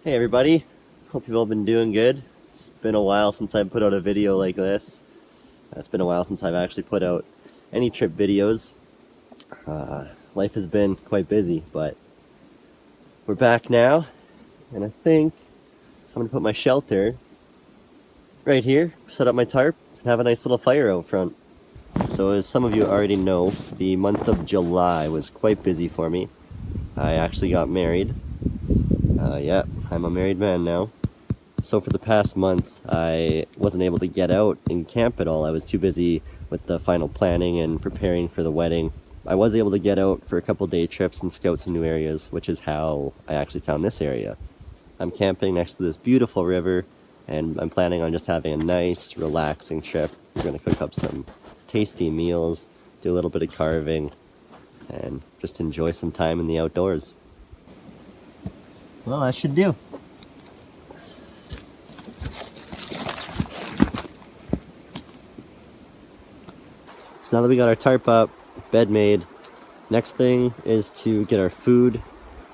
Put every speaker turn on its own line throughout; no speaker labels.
Hey everybody, hope you've all been doing good. It's been a while since I put out a video like this. It's been a while since I've actually put out any trip videos. Life has been quite busy, but we're back now, and I think I'm going to put my shelter right here, set up my tarp, and have a nice little fire out front. So as some of you already know, the month of July was quite busy for me. I actually got married. Yeah, I'm a married man now. So for the past month, I wasn't able to get out and camp at all. I was too busy with the final planning and preparing for the wedding. I was able to get out for a couple day trips and scout some new areas, which is how I actually found this area. I'm camping next to this beautiful river, and I'm planning on just having a nice, relaxing trip. We're going to cook up some tasty meals, do a little bit of carving, and just enjoy some time in the outdoors. Well, that should do. So now that we got our tarp up, bed made, next thing is to get our food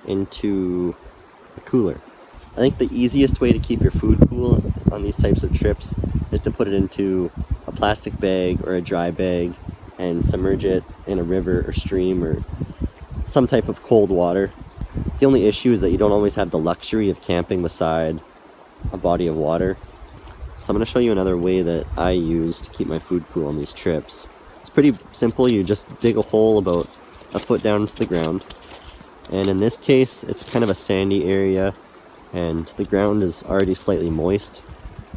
into a cooler. I think the easiest way to keep your food cool on these types of trips is to put it into a plastic bag or a dry bag and submerge it in a river or stream or some type of cold water. The only issue is that you don't always have the luxury of camping beside a body of water. So I'm going to show you another way that I use to keep my food cool on these trips. It's pretty simple. You just dig a hole about a foot down into the ground. And in this case, it's kind of a sandy area and the ground is already slightly moist.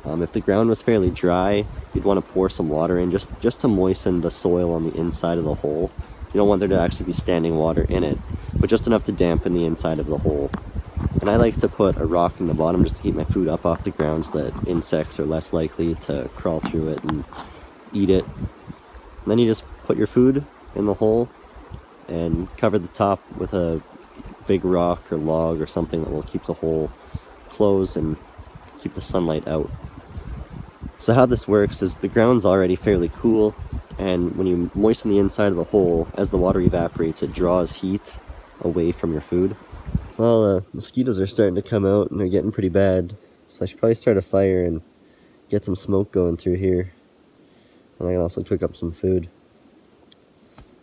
If the ground was fairly dry, you'd want to pour some water in just to moisten the soil on the inside of the hole. You don't want there to actually be standing water in it, but just enough to dampen the inside of the hole. And I like to put a rock in the bottom just to keep my food up off the ground so that insects are less likely to crawl through it and eat it. And then you just put your food in the hole and cover the top with a big rock or log or something that will keep the hole closed and keep the sunlight out. So how this works is the ground's already fairly cool, and when you moisten the inside of the hole, as the water evaporates, it draws heat away from your food. Well, the mosquitoes are starting to come out and they're getting pretty bad, so I should probably start a fire and get some smoke going through here. And I can also cook up some food.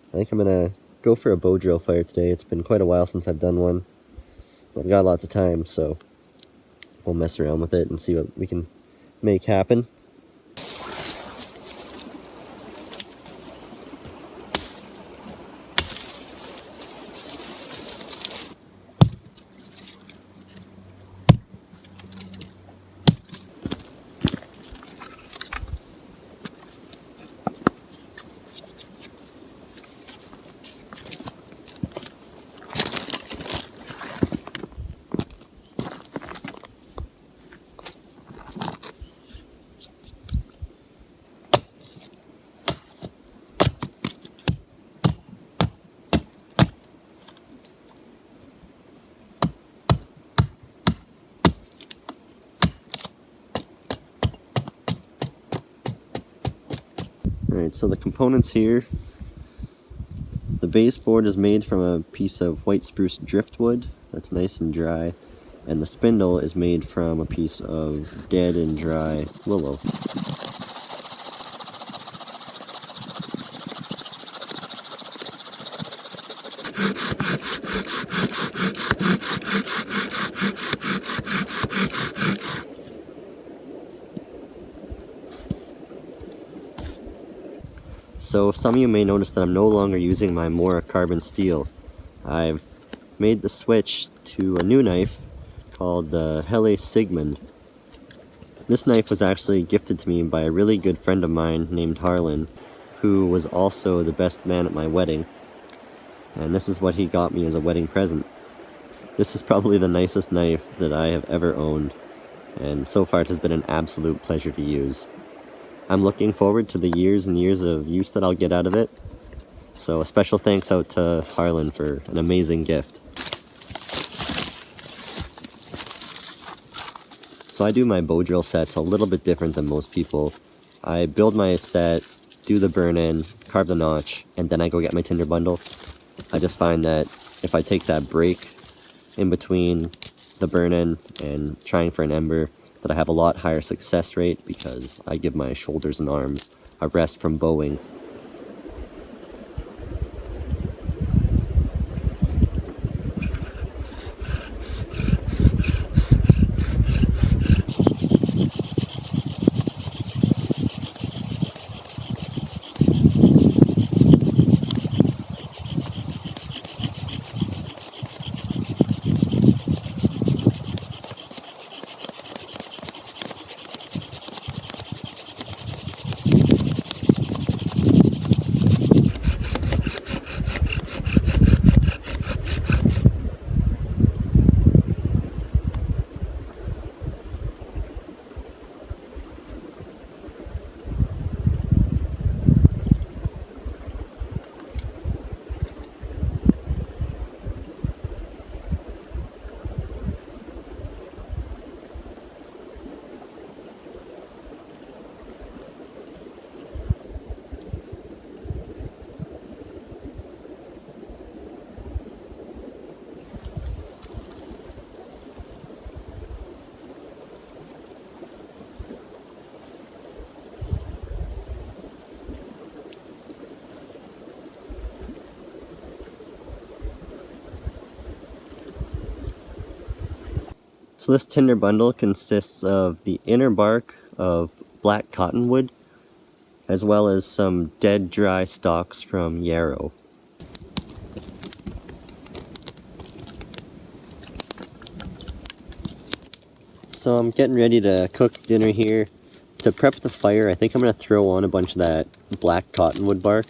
I think I'm gonna go for a bow drill fire today. It's been quite a while since I've done one. But I've got lots of time, so we'll mess around with it and see what we can make happen. Alright, so the components here. The baseboard is made from a piece of white spruce driftwood that's nice and dry, and the spindle is made from a piece of dead and dry willow. So some of you may notice that I'm no longer using my Mora carbon steel. I've made the switch to a new knife called the Hele Sigmund. This knife was actually gifted to me by a really good friend of mine named Harlan, who was also the best man at my wedding. And this is what he got me as a wedding present. This is probably the nicest knife that I have ever owned, and so far it has been an absolute pleasure to use. I'm looking forward to the years and years of use that I'll get out of it. So a special thanks out to Harlan for an amazing gift. So I do my bow drill sets a little bit different than most people. I build my set, do the burn-in, carve the notch, and then I go get my tinder bundle. I just find that if I take that break in between the burn end and trying for an ember that I have a lot higher success rate because I give my shoulders and arms a rest from bowing. So this tinder bundle consists of the inner bark of black cottonwood, as well as some dead dry stalks from yarrow. So I'm getting ready to cook dinner here. To prep the fire, I think I'm going to throw on a bunch of that black cottonwood bark,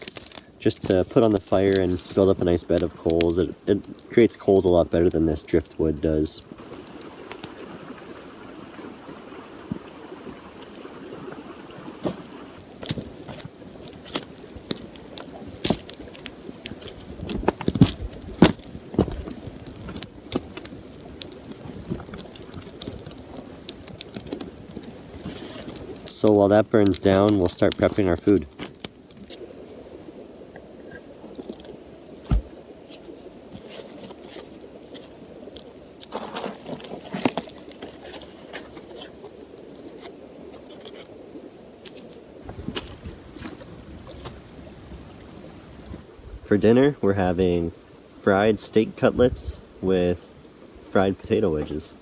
just to put on the fire and build up a nice bed of coals. It creates coals a lot better than this driftwood does. So while that burns down, we'll start prepping our food. For dinner, we're having fried steak cutlets with fried potato wedges.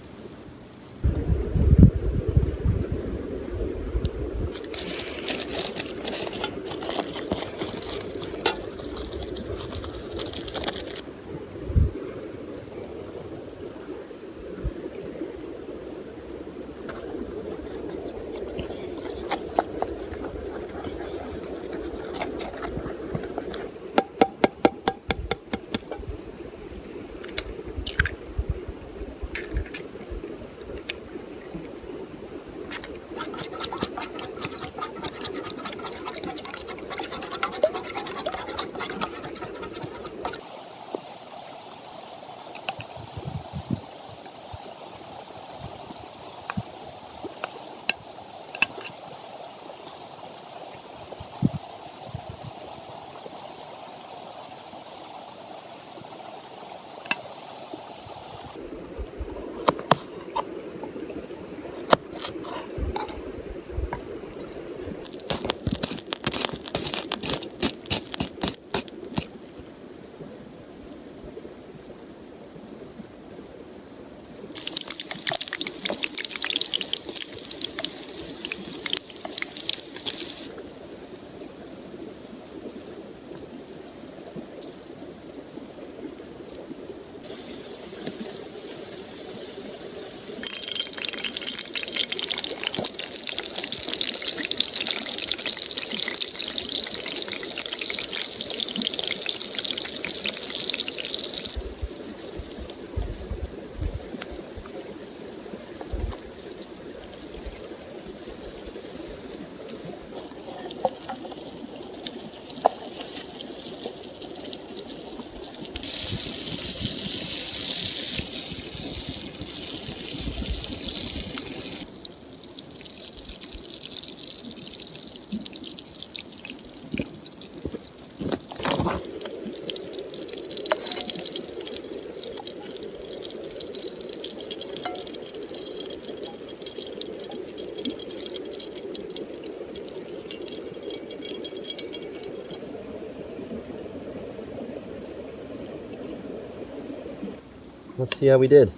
Let's see how we did.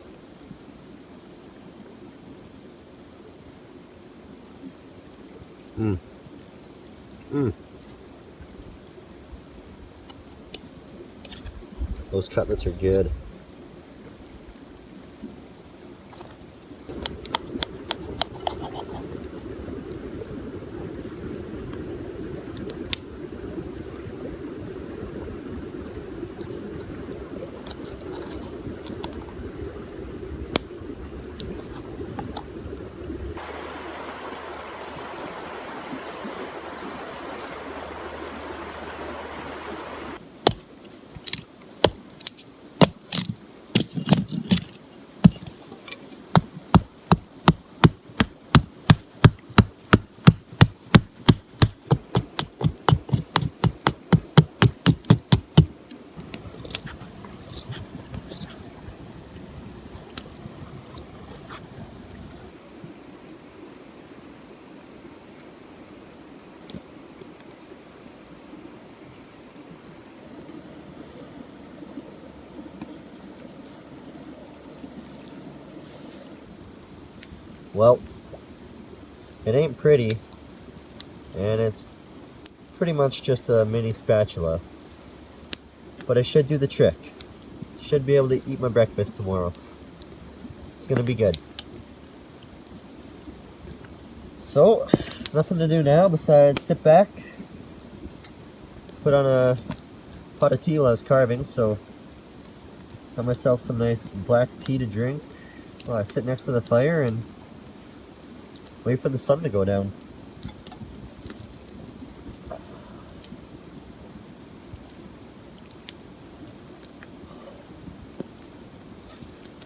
Mmm. Mmm. Those cutlets are good. Well, it ain't pretty, and it's pretty much just a mini spatula, but it should do the trick. Should be able to eat my breakfast tomorrow. It's gonna be good. So, nothing to do now besides sit back, put on a pot of tea while I was carving, so got myself some nice black tea to drink while I sit next to the fire and wait for the sun to go down.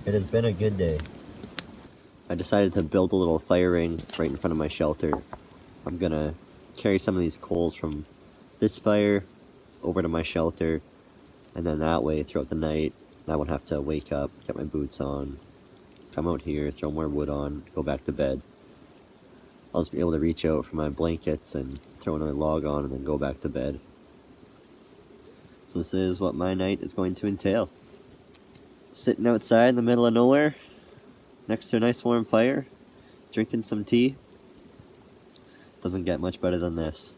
It has been a good day. I decided to build a little fire ring right in front of my shelter. I'm gonna carry some of these coals from this fire over to my shelter, and then that way throughout the night I won't have to wake up, get my boots on, come out here, throw more wood on, go back to bed. I'll just be able to reach out for my blankets and throw another log on and then go back to bed. So this is what my night is going to entail. Sitting outside in the middle of nowhere, next to a nice warm fire, drinking some tea. Doesn't get much better than this.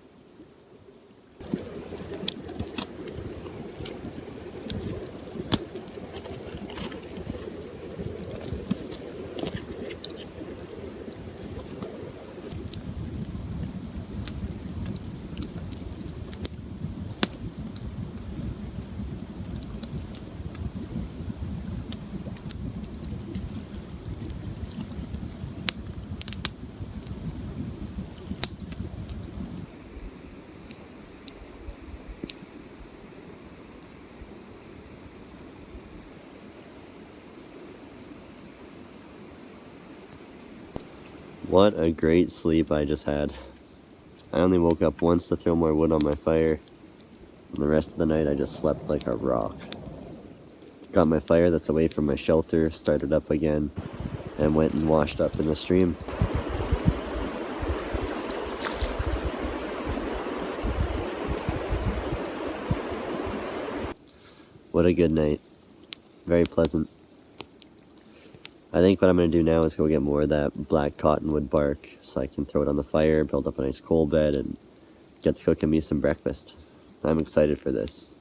What a great sleep I just had. I only woke up once to throw more wood on my fire, and the rest of the night I just slept like a rock. Got my fire that's away from my shelter, started up again, and went and washed up in the stream. What a good night. Very pleasant. I think what I'm going to do now is go get more of that black cottonwood bark so I can throw it on the fire, build up a nice coal bed, and get to cooking me some breakfast. I'm excited for this.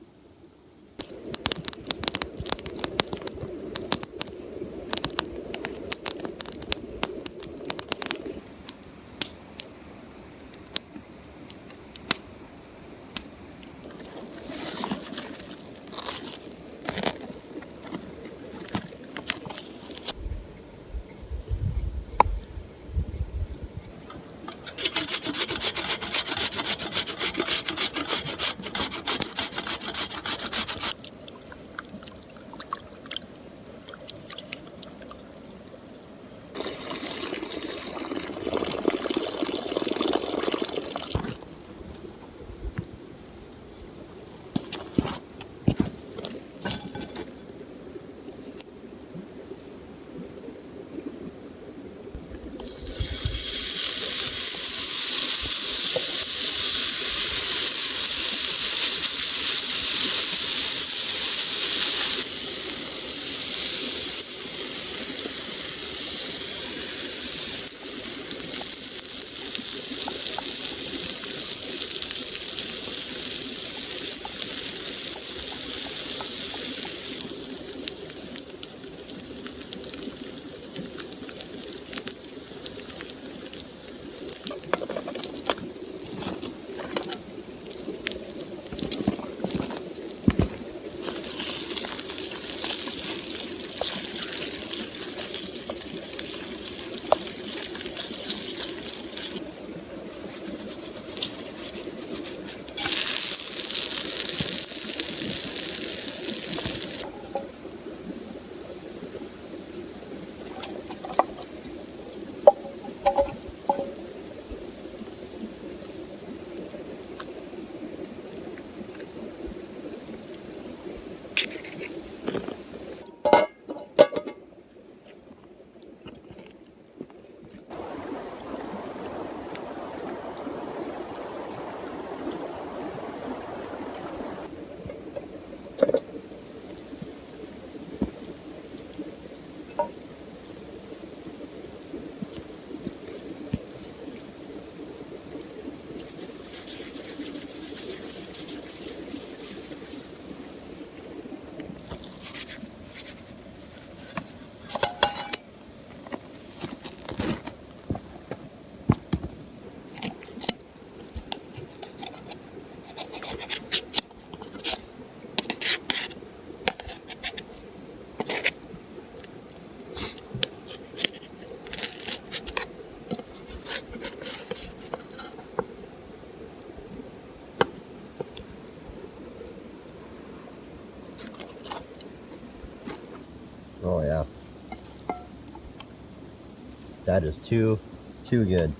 That is too good.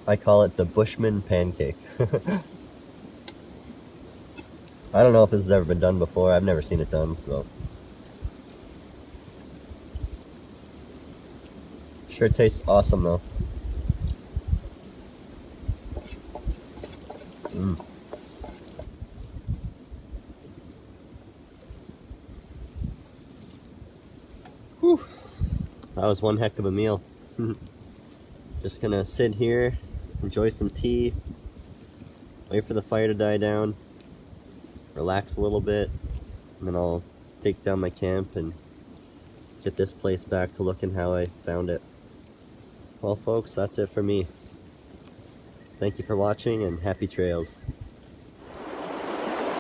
I call it the Bushman pancake. I don't know if this has ever been done before. I've never seen it done, so. Sure tastes awesome though. Mm. Whew. That was one heck of a meal. Just gonna sit here, enjoy some tea, wait for the fire to die down, relax a little bit, and then I'll take down my camp and get this place back to looking how I found it. Well folks, that's it for me. Thank you for watching and happy trails.